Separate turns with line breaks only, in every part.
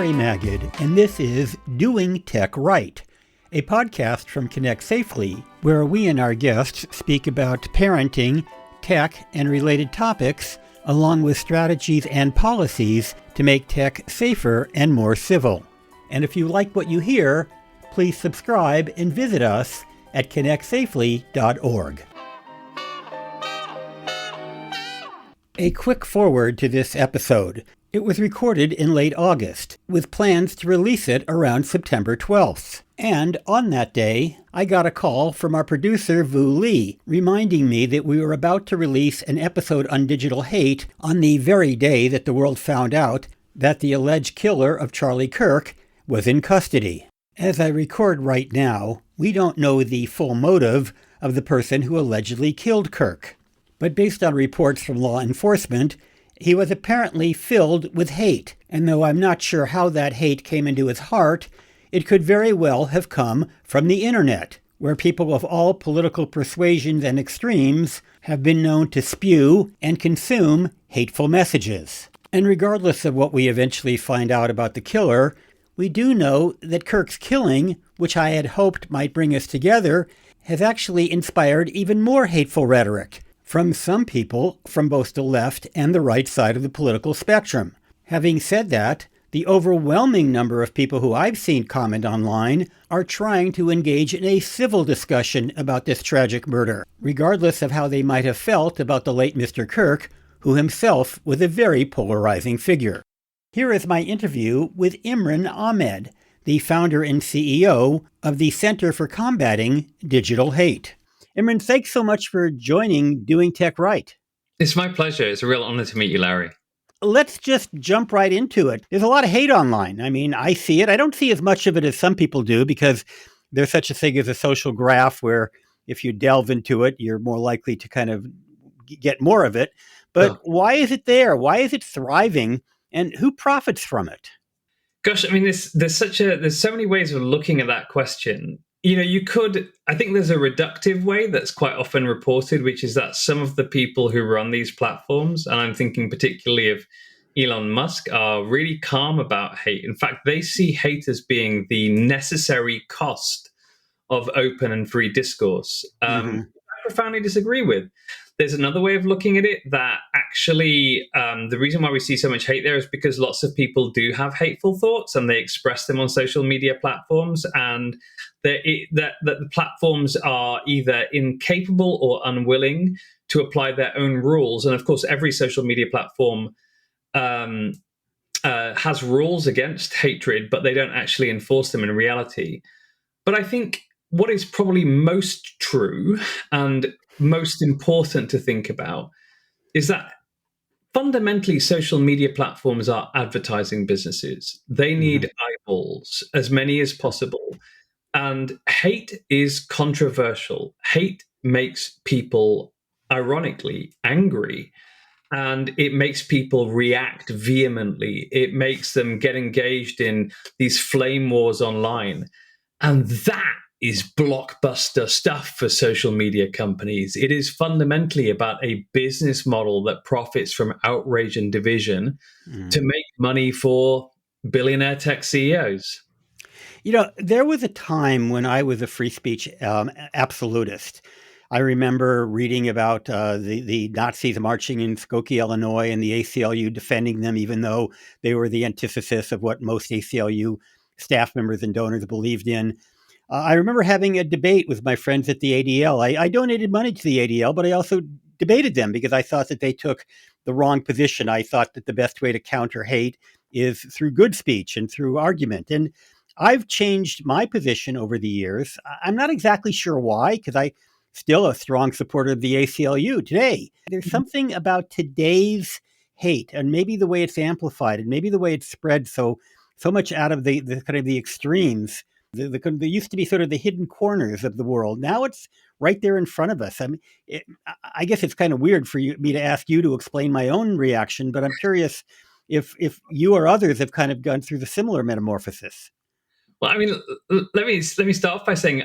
Larry Magid, and this is Doing Tech Right, a podcast from ConnectSafely, where we and our guests speak about parenting, tech, and related topics, along with strategies and policies to make tech safer and more civil. And if you like what you hear, please subscribe and visit us at ConnectSafely.org. A quick forward to this episode. It was recorded in late August, with plans to release it around September 12th. And on that day, I got a call from our producer, Vu Lee, reminding me that we were about to release an episode on digital hate on the very day that the world found out that the alleged killer of Charlie Kirk was in custody. As I record right now, we don't know the full motive of the person who allegedly killed Kirk. But based on reports from law enforcement, he was apparently filled with hate, and though I'm not sure how that hate came into his heart, it could very well have come from the internet, where people of all political persuasions and extremes have been known to spew and consume hateful messages. And regardless of what we eventually find out about the killer, we do know that Kirk's killing, which I had hoped might bring us together, has actually inspired even more hateful rhetoric from some people from both the left and the right side of the political spectrum. Having said that, the overwhelming number of people who I've seen comment online are trying to engage in a civil discussion about this tragic murder, regardless of how they might have felt about the late Mr. Kirk, who himself was a very polarizing figure. Here is my interview with Imran Ahmed, the founder and CEO of the Center for Combating Digital Hate. Imran, thanks so much for joining Doing Tech Right.
It's my pleasure. It's a real honor to meet you, Larry.
Let's just jump right into it. There's a lot of hate online. I mean, I see it. I don't see as much of it as some people do because there's such a thing as a social graph where if you delve into it, you're more likely to kind of get more of it. But Why is it there? Why is it thriving? And who profits from it?
Gosh, I mean, there's so many ways of looking at that question. I think there's a reductive way that's quite often reported, which is that some of the people who run these platforms, and I'm thinking particularly of Elon Musk, are really calm about hate. In fact, they see hate as being the necessary cost of open and free discourse. I profoundly disagree with. There's another way of looking at it that actually the reason why we see so much hate there is because lots of people do have hateful thoughts and they express them on social media platforms, and that the platforms are either incapable or unwilling to apply their own rules. And of course, every social media platform has rules against hatred, but they don't actually enforce them in reality. But I think what is probably most true and most important to think about is that fundamentally social media platforms are advertising businesses. They need eyeballs, as many as possible. And hate is controversial. Hate makes people, ironically, angry. And it makes people react vehemently. It makes them get engaged in these flame wars online. And that is blockbuster stuff for social media companies. It is fundamentally about a business model that profits from outrage and division to make money for billionaire tech CEOs.
You know, there was a time when I was a free speech absolutist. I remember reading about the Nazis marching in Skokie, Illinois, and the ACLU defending them, even though they were the antithesis of what most ACLU staff members and donors believed in. I remember having a debate with my friends at the ADL. I donated money to the ADL, but I also debated them because I thought that they took the wrong position. I thought that the best way to counter hate is through good speech and through argument. And I've changed my position over the years. I'm not exactly sure why, because I'm still a strong supporter of the ACLU today. There's something about today's hate and maybe the way it's amplified and maybe the way it's spread so much out of the kind of the extremes. There used to be sort of the hidden corners of the world. Now it's right there in front of us. I mean, I guess it's kind of weird for me to ask you to explain my own reaction, but I'm curious if you or others have kind of gone through the similar metamorphosis.
Well, I mean, let me start off by saying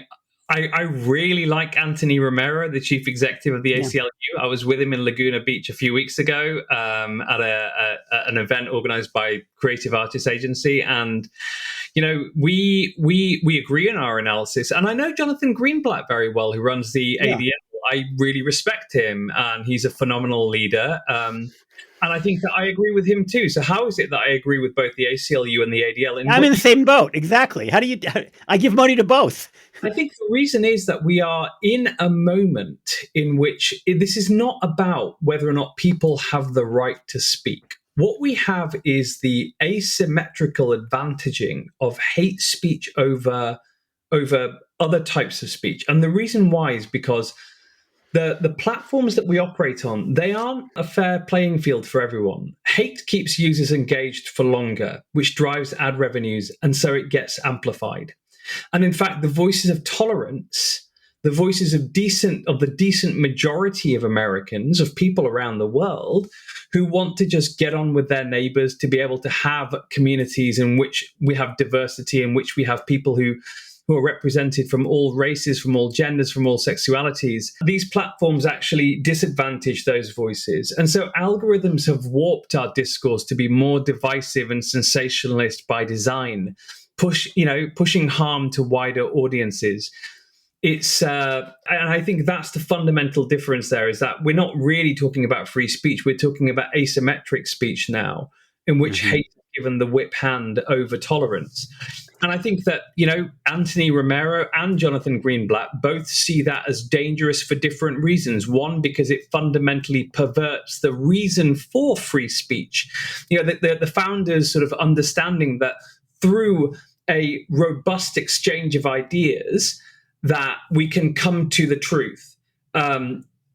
I really like Anthony Romero, the chief executive of the
Yeah.
ACLU. I was with him in Laguna Beach a few weeks ago at an event organized by Creative Artists Agency, and we agree in our analysis. And I know Jonathan Greenblatt very well, who runs the
Yeah.
ADL. I really respect him, and he's a phenomenal leader. And I think that I agree with him too. So how is it that I agree with both the ACLU and the ADL? And
I'm in the same boat. Exactly. How do you, I give money to both.
I think the reason is that we are in a moment in which this is not about whether or not people have the right to speak. What we have is the asymmetrical advantaging of hate speech over other types of speech. And the reason why is because the platforms that we operate on, they aren't a fair playing field for everyone. Hate keeps users engaged for longer, which drives ad revenues, and so it gets amplified. And in fact, the voices of tolerance, the voices of the decent majority of Americans, of people around the world who want to just get on with their neighbors, to be able to have communities in which we have diversity, in which we have people who are represented from all races, from all genders, from all sexualities. These platforms actually disadvantage those voices. And so algorithms have warped our discourse to be more divisive and sensationalist by design, pushing harm to wider audiences. And I think that's the fundamental difference there, is that we're not really talking about free speech. We're talking about asymmetric speech now, in which hate is given the whip hand over tolerance. And I think that, Anthony Romero and Jonathan Greenblatt both see that as dangerous for different reasons. One, because it fundamentally perverts the reason for free speech. The founders sort of understanding that through a robust exchange of ideas that we can come to the truth.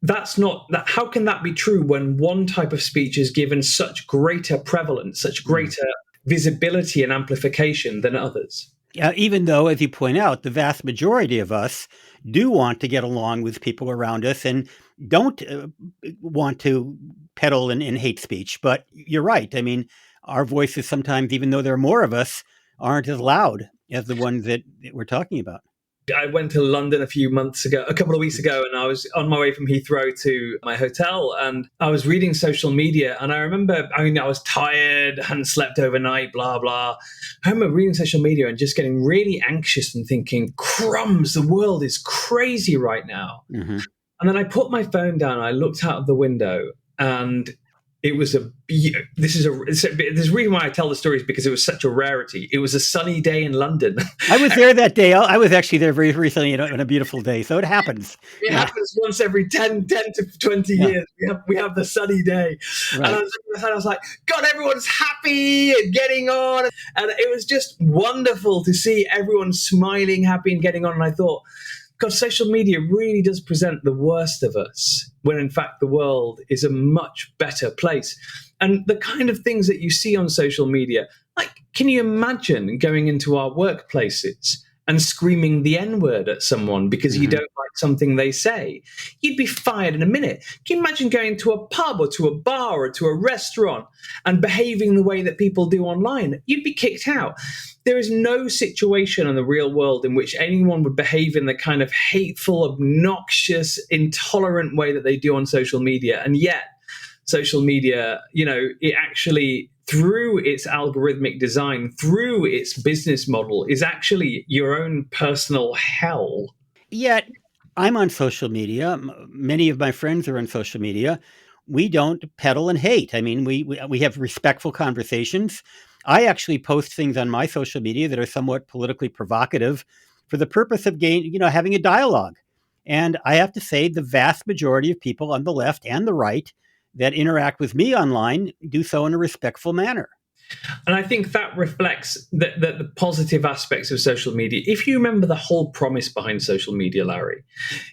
That's not that. How can that be true when one type of speech is given such greater prevalence, such greater visibility and amplification than others?
Even though, as you point out, the vast majority of us do want to get along with people around us and don't want to peddle in hate speech. But you're right. I mean, our voices sometimes, even though there are more of us, aren't as loud as the ones that we're talking about.
I went to London a couple of weeks ago, and I was on my way from Heathrow to my hotel, and I was reading social media. And I remember, I was tired, hadn't slept overnight, blah, blah. I remember reading social media and just getting really anxious and thinking, crumbs, the world is crazy right now.
Mm-hmm.
And then I put my phone down, and I looked out of the window, and it was this is a reason why I tell the stories, because it was such a rarity. It was a sunny day in London.
I was there that day. I was actually there very recently on a beautiful day. So it happens.
It happens once every 10 to 20 years. We have the sunny day. Right. And I was like, God, everyone's happy and getting on. And it was just wonderful to see everyone smiling, happy and getting on. And I thought, God, social media really does present the worst of us, when in fact the world is a much better place. And the kind of things that you see on social media, like, can you imagine going into our workplaces and screaming the N-word at someone because you don't like something they say? You'd be fired in a minute. Can you imagine going to a pub or to a bar or to a restaurant and behaving the way that people do online? You'd be kicked out. There is no situation in the real world in which anyone would behave in the kind of hateful, obnoxious, intolerant way that they do on social media. And yet, social media, it actually, through its algorithmic design, through its business model, is actually your own personal hell.
Yet, I'm on social media. Many of my friends are on social media. We don't peddle and hate. I mean, we have respectful conversations. I actually post things on my social media that are somewhat politically provocative for the purpose of having a dialogue. And I have to say, the vast majority of people on the left and the right that interact with me online do so in a respectful manner.
And I think that reflects the positive aspects of social media. If you remember the whole promise behind social media, Larry,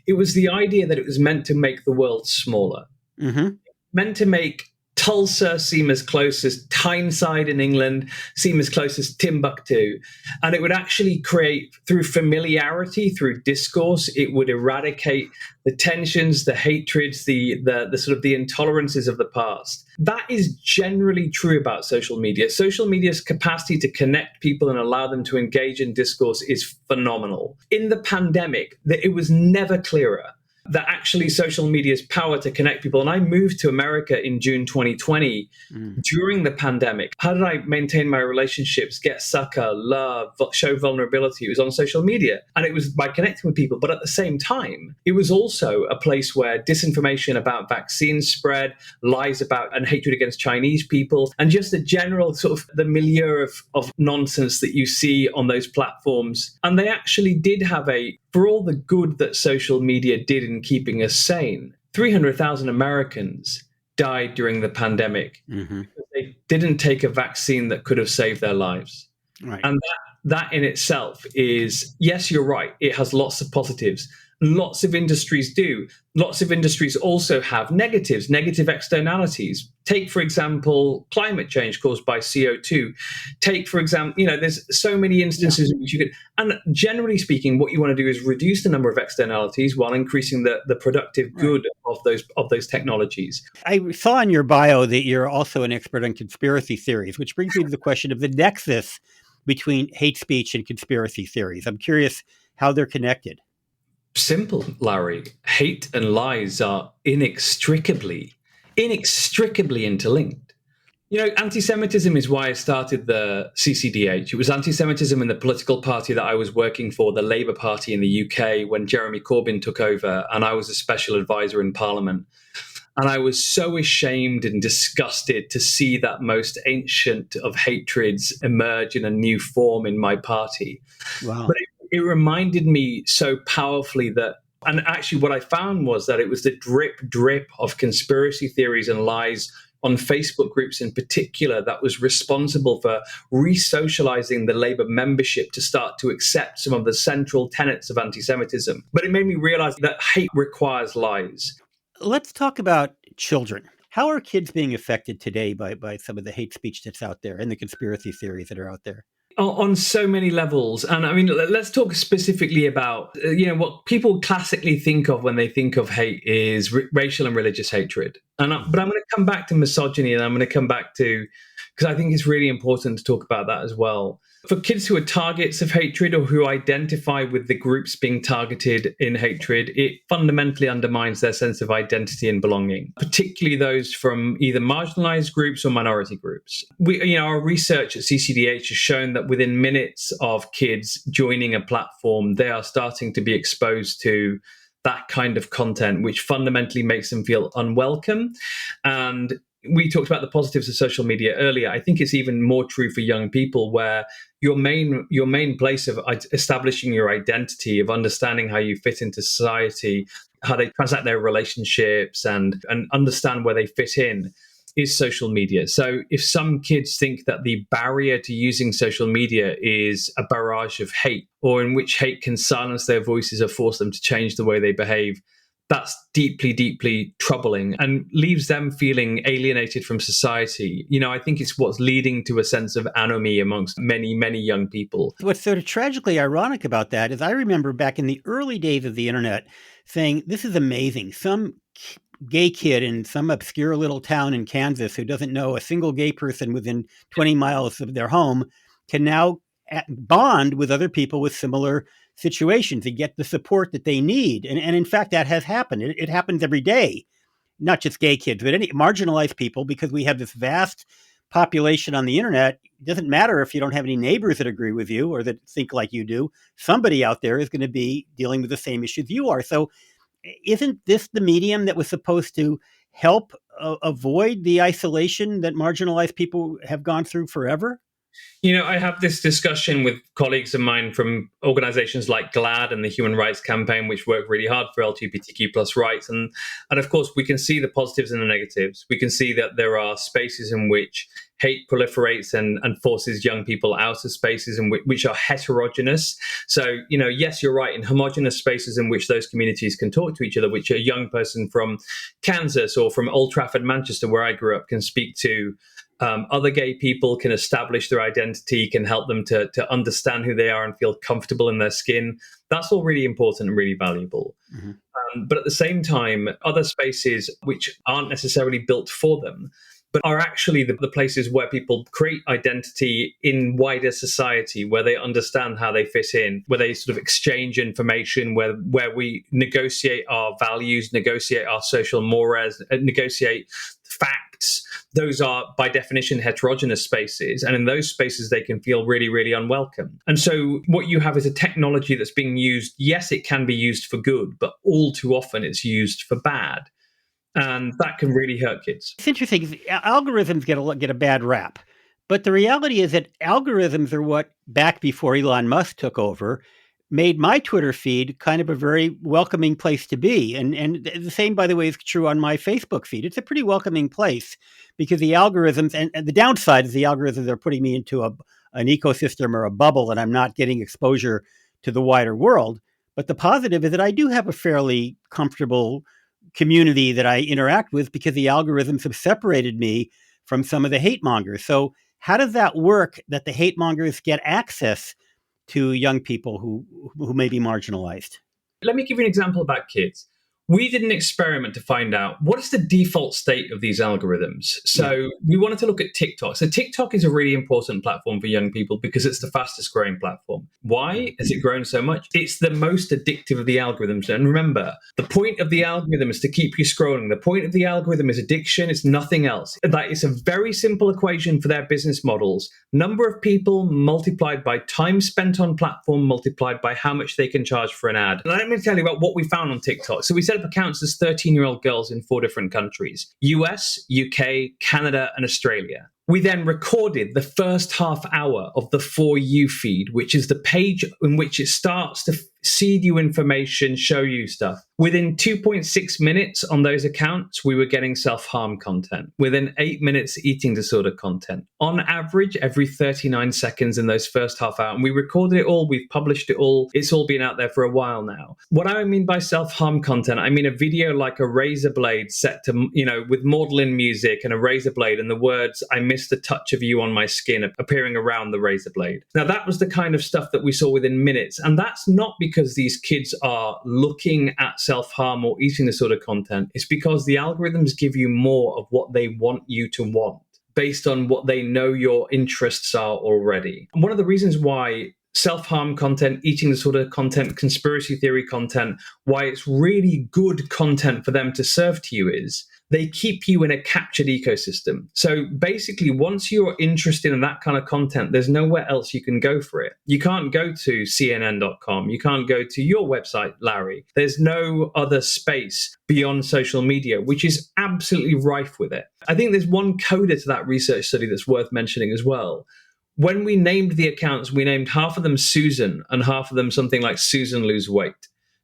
it was the idea that it was meant to make the world smaller, meant to make Tulsa seem as close as Tyneside in England, seem as close as Timbuktu. And it would actually create, through familiarity, through discourse, it would eradicate the tensions, the hatreds, the sort of the intolerances of the past. That is generally true about social media. Social media's capacity to connect people and allow them to engage in discourse is phenomenal. In the pandemic, it was never clearer that actually social media's power to connect people. And I moved to America in June 2020 during the pandemic. How did I maintain my relationships, get succor, love, show vulnerability? It was on social media, and it was by connecting with people. But at the same time, it was also a place where disinformation about vaccines spread, lies about and hatred against Chinese people, and just the general sort of the milieu of nonsense that you see on those platforms. And they actually did have for all the good that social media did in keeping us sane, 300,000 Americans died during the pandemic. They didn't take a vaccine that could have saved their lives.
Right.
And that in itself is, yes, you're right. It has lots of positives. Lots of industries do. Lots of industries also have negatives, negative externalities. Take, for example, climate change caused by CO2. Take, for example, there's so many instances in which you could, and generally speaking, what you want to do is reduce the number of externalities while increasing the productive good of those technologies.
I saw in your bio that you're also an expert on conspiracy theories, which brings me to the question of the nexus between hate speech and conspiracy theories. I'm curious how they're connected.
Simple, Larry. Hate and lies are inextricably interlinked. Anti-Semitism is why I started the CCDH. It was anti-Semitism in the political party that I was working for, the Labour Party in the UK, when Jeremy Corbyn took over, and I was a special advisor in Parliament. And I was so ashamed and disgusted to see that most ancient of hatreds emerge in a new form in my party.
Wow.
But it reminded me so powerfully that, and actually what I found was that it was the drip of conspiracy theories and lies on Facebook groups in particular that was responsible for re-socializing the Labour membership to start to accept some of the central tenets of anti-Semitism. But it made me realize that hate requires lies.
Let's talk about children. How are kids being affected today by some of the hate speech that's out there and the conspiracy theories that are out there?
On so many levels. And I mean, let's talk specifically about, what people classically think of when they think of hate is racial and religious hatred. But I'm going to come back to misogyny, and I'm going to come back to, because I think it's really important to talk about that as well. For kids who are targets of hatred or who identify with the groups being targeted in hatred, it fundamentally undermines their sense of identity and belonging, particularly those from either marginalized groups or minority groups. Our research at CCDH has shown that within minutes of kids joining a platform, they are starting to be exposed to that kind of content, which fundamentally makes them feel unwelcome. And we talked about the positives of social media earlier. I think it's even more true for young people, where your main place of establishing your identity, of understanding how you fit into society, how they transact their relationships and understand where they fit in, is social media. So if some kids think that the barrier to using social media is a barrage of hate, or in which hate can silence their voices or force them to change the way they behave, that's deeply, deeply troubling and leaves them feeling alienated from society. I think it's what's leading to a sense of anomie amongst many, many young people.
What's sort of tragically ironic about that is I remember back in the early days of the internet saying, this is amazing. Some gay kid in some obscure little town in Kansas who doesn't know a single gay person within 20 miles of their home can now bond with other people with similar situations and get the support that they need. And in fact, that has happened. It happens every day, not just gay kids, but any marginalized people, because we have this vast population on the internet. It doesn't matter if you don't have any neighbors that agree with you or that think like you do. Somebody out there is going to be dealing with the same issues you are. So isn't this the medium that was supposed to help avoid the isolation that marginalized people have gone through forever?
I have this discussion with colleagues of mine from organizations like GLAAD and the Human Rights Campaign, which work really hard for LGBTQ plus rights. And of course, we can see the positives and the negatives. We can see that there are spaces in which hate proliferates and forces young people out of spaces which are heterogeneous. So, yes, you're right. In homogenous spaces in which those communities can talk to each other, which a young person from Kansas or from Old Trafford, Manchester, where I grew up, can speak to other gay people, can establish their identity, can help them to understand who they are and feel comfortable in their skin. That's all really important and really valuable.
Mm-hmm.
But at the same time, other spaces which aren't necessarily built for them, but are actually the places where people create identity in wider society, where they understand how they fit in, where they sort of exchange information, where we negotiate our values, negotiate our social mores, negotiate facts. Those are, by definition, heterogeneous spaces. And in those spaces, they can feel really, really unwelcome. And so what you have is a technology that's being used. Yes, it can be used for good, but all too often it's used for bad. And that can really hurt kids.
It's interesting. Algorithms get a bad rap. But the reality is that algorithms are what, back before Elon Musk took over, made my Twitter feed kind of a very welcoming place to be. And the same, by the way, is true on my Facebook feed. It's a pretty welcoming place because the algorithms, and the downside is the algorithms are putting me into an ecosystem or a bubble, and I'm not getting exposure to the wider world. But the positive is that I do have a fairly comfortable community that I interact with because the algorithms have separated me from some of the hate mongers. So how does that work that the hate mongers get access to young people who may be marginalized?
Let me give you an example about kids. We did an experiment to find out what is the default state of these algorithms. So we wanted to look at TikTok. So TikTok is a really important platform for young people because it's the fastest growing platform. Why has it grown so much? It's the most addictive of the algorithms. And remember, the point of the algorithm is to keep you scrolling. The point of the algorithm is addiction. It's nothing else. That is a very simple equation for their business models. Number of people multiplied by time spent on platform multiplied by how much they can charge for an ad. And let me tell you about what we found on TikTok. So we set up accounts as 13-year-old girls in 4 different countries: US, UK, Canada, and Australia. We then recorded the first half hour of the For You feed, which is the page in which it starts to seed you information, show you stuff. Within 2.6 minutes on those accounts, we were getting self-harm content. Within 8 minutes, eating disorder content. On average, every 39 seconds in those first half hour. And we recorded it all, we've published it all. It's all been out there for a while now. What I mean by self-harm content, I mean a video like a razor blade set to, with maudlin music and a razor blade and the words, "I miss the touch of you on my skin," appearing around the razor blade. Now, that was the kind of stuff that we saw within minutes. And that's not because these kids are looking at self-harm or eating disorder content. It's because the algorithms give you more of what they want you to want based on what they know your interests are already. And one of the reasons why self-harm content, eating disorder content, conspiracy theory content, why it's really good content for them to serve to you is they keep you in a captured ecosystem. So basically, once you're interested in that kind of content, there's nowhere else you can go for it. You can't go to CNN.com. You can't go to your website, Larry. There's no other space beyond social media, which is absolutely rife with it. I think there's one coda to that research study that's worth mentioning as well. When we named the accounts, we named half of them Susan and half of them something like Susan Lose Weight.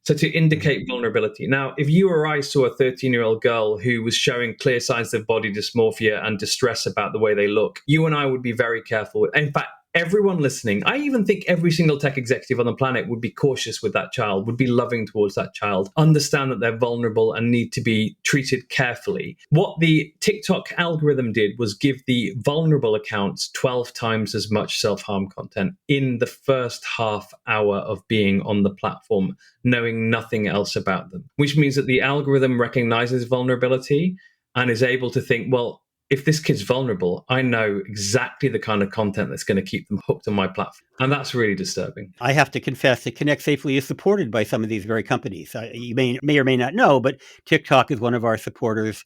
So to indicate vulnerability. Now, if you or I saw a 13-year-old girl who was showing clear signs of body dysmorphia and distress about the way they look, you and I would be very careful. In fact, everyone listening, I even think every single tech executive on the planet would be cautious with that child, would be loving towards that child, understand that they're vulnerable and need to be treated carefully. What the TikTok algorithm did was give the vulnerable accounts 12 times as much self-harm content in the first half hour of being on the platform, knowing nothing else about them, which means that the algorithm recognizes vulnerability and is able to think, well, if this kid's vulnerable, I know exactly the kind of content that's going to keep them hooked on my platform. And that's really disturbing.
I have to confess that Connect Safely is supported by some of these very companies. You may or may not know, but TikTok is one of our supporters.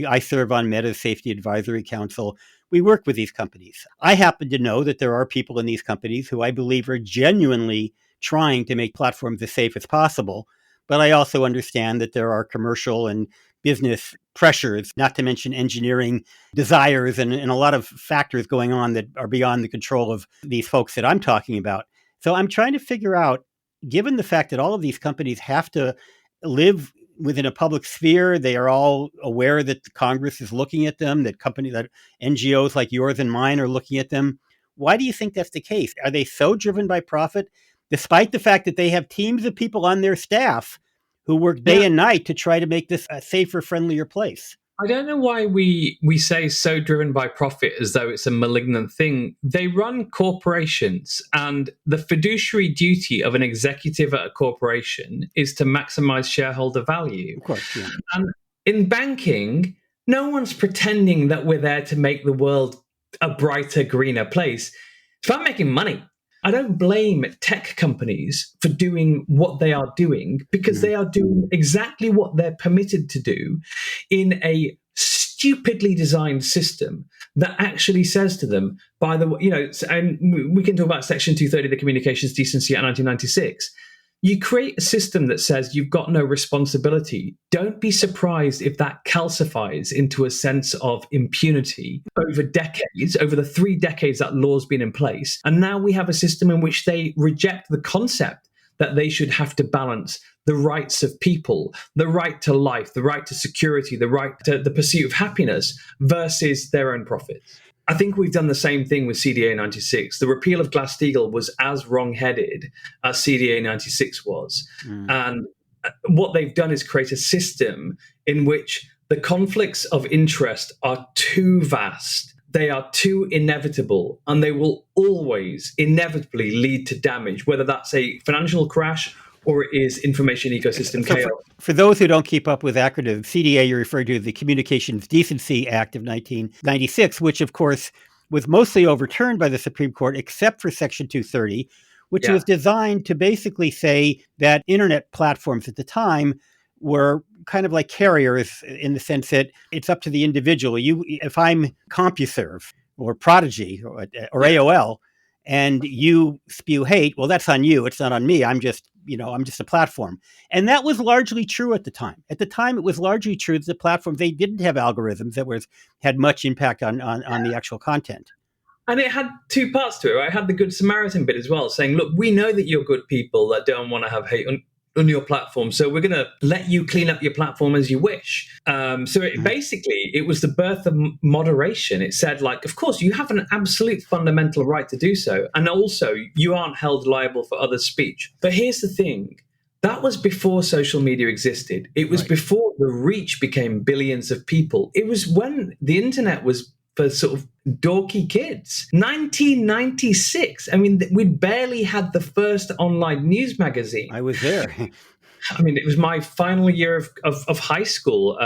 I serve on Meta's Safety Advisory Council. We work with these companies. I happen to know that there are people in these companies who I believe are genuinely trying to make platforms as safe as possible. But I also understand that there are commercial and business pressures, not to mention engineering desires and a lot of factors going on that are beyond the control of these folks that I'm talking about. So I'm trying to figure out, given the fact that all of these companies have to live within a public sphere. They are all aware that the Congress is looking at them, that NGOs like yours and mine are looking at them. Why do you think that's the case? Are they so driven by profit, despite the fact that they have teams of people on their staff who work day and night to try to make this a safer, friendlier place?
I don't know why we say so driven by profit as though it's a malignant thing. They run corporations, and the fiduciary duty of an executive at a corporation is to maximize shareholder value.
Of course, yeah.
And in banking, no one's pretending that we're there to make the world a brighter, greener place. It's about making money. I don't blame tech companies for doing what they are doing, because they are doing exactly what they're permitted to do in a stupidly designed system that actually says to them, by the way, and we can talk about Section 230 of the Communications Decency Act 1996. You create a system that says you've got no responsibility. Don't be surprised if that calcifies into a sense of impunity over decades, over the 3 decades that law's been in place. And now we have a system in which they reject the concept that they should have to balance the rights of people, the right to life, the right to security, the right to the pursuit of happiness versus their own profits. I think we've done the same thing with CDA 96. The repeal of Glass-Steagall was as wrong-headed as CDA 96 was. And what they've done is create a system in which the conflicts of interest are too vast. They are too inevitable, and they will always inevitably lead to damage, whether that's a financial crash or it is information ecosystem chaos.
For those who don't keep up with acronyms, CDA, you referred to the Communications Decency Act of 1996, which, of course, was mostly overturned by the Supreme Court, except for Section 230, which was designed to basically say that internet platforms at the time were kind of like carriers, in the sense that it's up to the individual. If I'm CompuServe or Prodigy or AOL, and you spew hate, well, that's on you. It's not on me. I'm just a platform. And that was largely true at the time. At the time, it was largely true that the platforms, they didn't have algorithms that had much impact on the actual content.
And it had 2 parts to it, right? It had the Good Samaritan bit as well, saying, look, we know that you're good people that don't want to have hate on your platform, so we're going to let you clean up your platform as you wish. Basically, it was the birth of moderation. It said, like, of course, you have an absolute fundamental right to do so, and also you aren't held liable for other speech. But here's the thing. That was before social media existed. It was before the reach became billions of people. It was when the internet was for sort of dorky kids. 1996. I mean, we'd barely had the first online news magazine.
I was there.
I mean, it was my final year of high school.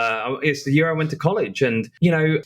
It's the year I went to college. And,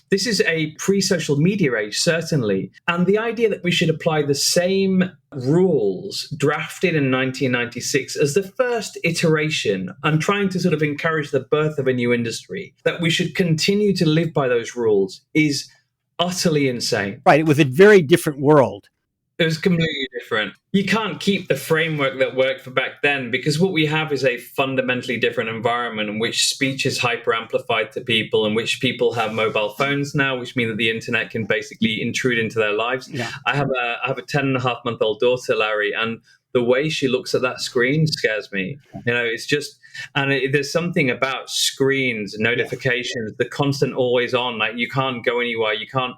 this is a pre-social media age, certainly. And the idea that we should apply the same rules drafted in 1996 as the first iteration and trying to sort of encourage the birth of a new industry, that we should continue to live by those rules, is utterly insane.
Right. It was a very different world.
It was completely different. You can't keep the framework that worked for back then, because what we have is a fundamentally different environment in which speech is hyper amplified to people, in which people have mobile phones now, which means that the internet can basically intrude into their lives.
Yeah.
I have a 10.5-month-old daughter, Larry, and the way she looks at that screen scares me. It's just, and there's something about screens, notifications, the constant always on, like you can't go anywhere. You can't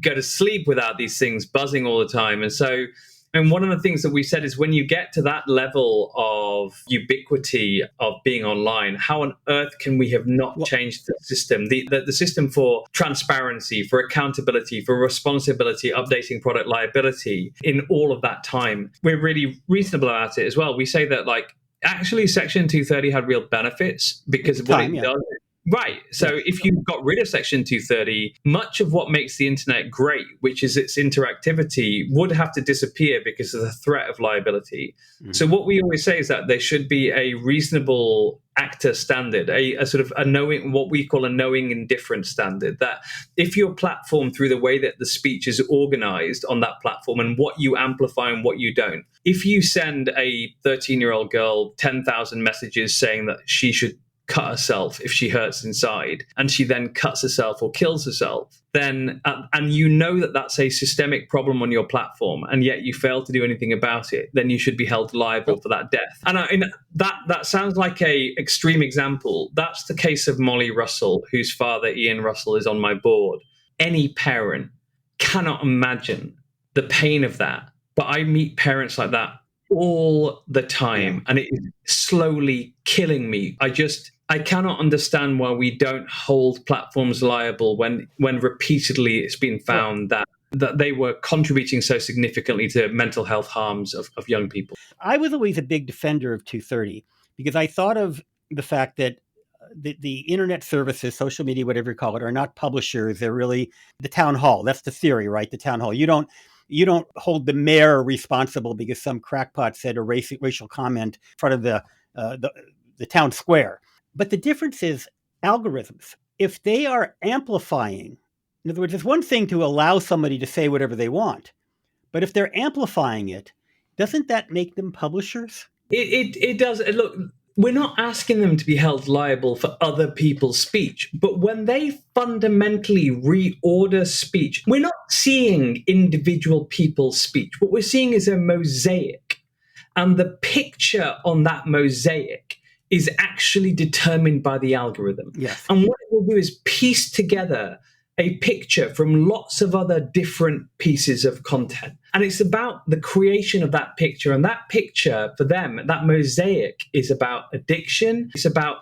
go to sleep without these things buzzing all the time. And one of the things that we said is, when you get to that level of ubiquity of being online, how on earth can we have not changed the system? The system for transparency, for accountability, for responsibility, updating product liability in all of that time. We're really reasonable about it as well. We say that, like, actually Section 230 had real benefits because of what it does. Right. So if you got rid of Section 230, much of what makes the internet great, which is its interactivity, would have to disappear because of the threat of liability. Mm-hmm. So what we always say is that there should be a reasonable actor standard, a sort of a knowing, what we call a knowing indifference standard, that if your platform, through the way that the speech is organized on that platform and what you amplify and what you don't, if you send a 13-year-old girl 10,000 messages saying that she should cut herself if she hurts inside, and she then cuts herself or kills herself, then and you know that that's a systemic problem on your platform, and yet you fail to do anything about it, then you should be held liable for that death. And that sounds like a extreme example. That's the case of Molly Russell, whose father, Ian Russell, is on my board. Any parent cannot imagine the pain of that. But I meet parents like that all the time, and it is slowly killing me. I cannot understand why we don't hold platforms liable when repeatedly it's been found that they were contributing so significantly to mental health harms of young people.
I was always a big defender of 230 because I thought of the fact that the internet services, social media, whatever you call it, are not publishers. They're really the town hall. That's the theory, right? The town hall. You don't hold the mayor responsible because some crackpot said a racial comment in front of the town square. But the difference is algorithms. If they are amplifying, in other words, it's one thing to allow somebody to say whatever they want, but if they're amplifying it, doesn't that make them publishers?
It does. Look, we're not asking them to be held liable for other people's speech, but when they fundamentally reorder speech, we're not seeing individual people's speech. What we're seeing is a mosaic, and the picture on that mosaic is actually determined by the algorithm.
Yes.
And what it will do is piece together a picture from lots of other different pieces of content. And it's about the creation of that picture. And that picture for them, that mosaic, is about addiction. It's about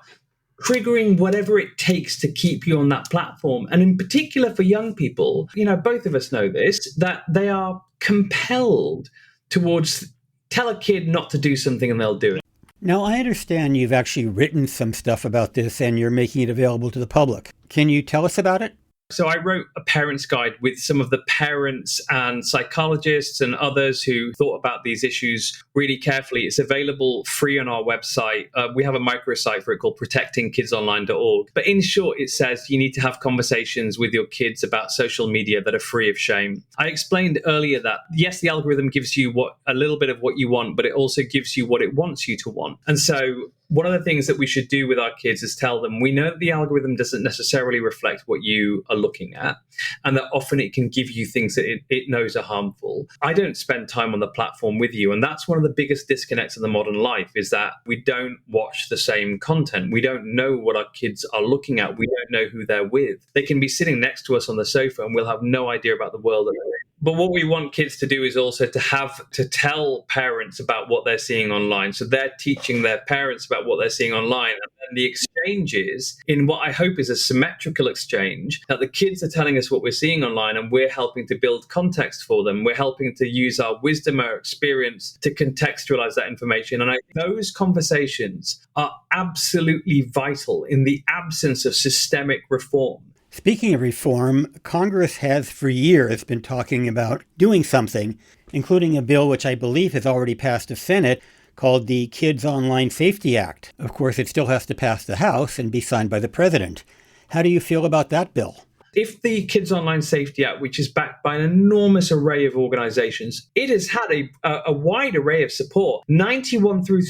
triggering whatever it takes to keep you on that platform. And in particular for young people, both of us know this, that they are compelled towards tell a kid not to do something and they'll do it.
Now, I understand you've actually written some stuff about this and you're making it available to the public. Can you tell us about it?
So I wrote a parent's guide with some of the parents and psychologists and others who thought about these issues really carefully. It's available free on our website. We have a microsite for it called protectingkidsonline.org. But in short, it says you need to have conversations with your kids about social media that are free of shame. I explained earlier that, yes, the algorithm gives you a little bit of what you want, but it also gives you what it wants you to want. And so one of the things that we should do with our kids is tell them, we know that the algorithm doesn't necessarily reflect what you are looking at, and that often it can give you things that it knows are harmful. I don't spend time on the platform with you, and that's one of the biggest disconnects of the modern life, is that we don't watch the same content. We don't know what our kids are looking at. We don't know who they're with. They can be sitting next to us on the sofa, and we'll have no idea about the world that they're in. But what we want kids to do is also to tell parents about what they're seeing online. So they're teaching their parents about what they're seeing online. And the exchange is in what I hope is a symmetrical exchange, that the kids are telling us what we're seeing online and we're helping to build context for them. We're helping to use our wisdom, our experience to contextualize that information. And those conversations are absolutely vital in the absence of systemic reform.
Speaking of reform, Congress has for years been talking about doing something, including a bill which I believe has already passed the Senate called the Kids Online Safety Act. Of course, it still has to pass the House and be signed by the president. How do you feel about that bill?
If the Kids Online Safety Act, which is backed by an enormous array of organizations, it has had a wide array of support, 91 through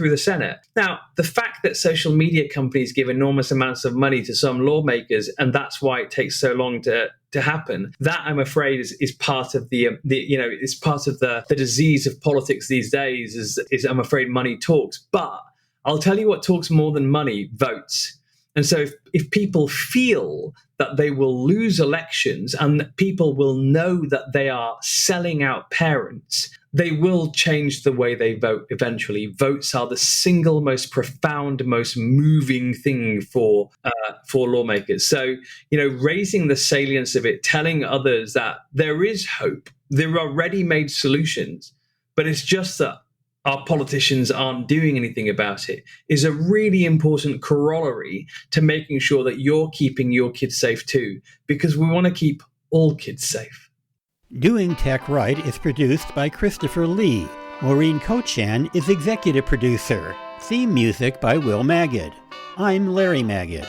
the Senate. Now, the fact that social media companies give enormous amounts of money to some lawmakers, and that's why it takes so long to happen, that I'm afraid is part of it's part of the disease of politics these days, is I'm afraid money talks. But I'll tell you what talks more than money: votes. And so if people feel that they will lose elections and that people will know that they are selling out parents, they will change the way they vote eventually. Votes are the single most profound, most moving thing for lawmakers. So, raising the salience of it, telling others that there is hope, there are ready-made solutions, but it's just that our politicians aren't doing anything about it, is a really important corollary to making sure that you're keeping your kids safe too, because we want to keep all kids safe.
Doing Tech Right is produced by Christopher Lee. Maureen Cochan is executive producer. Theme music by Will Magid. I'm Larry Magid.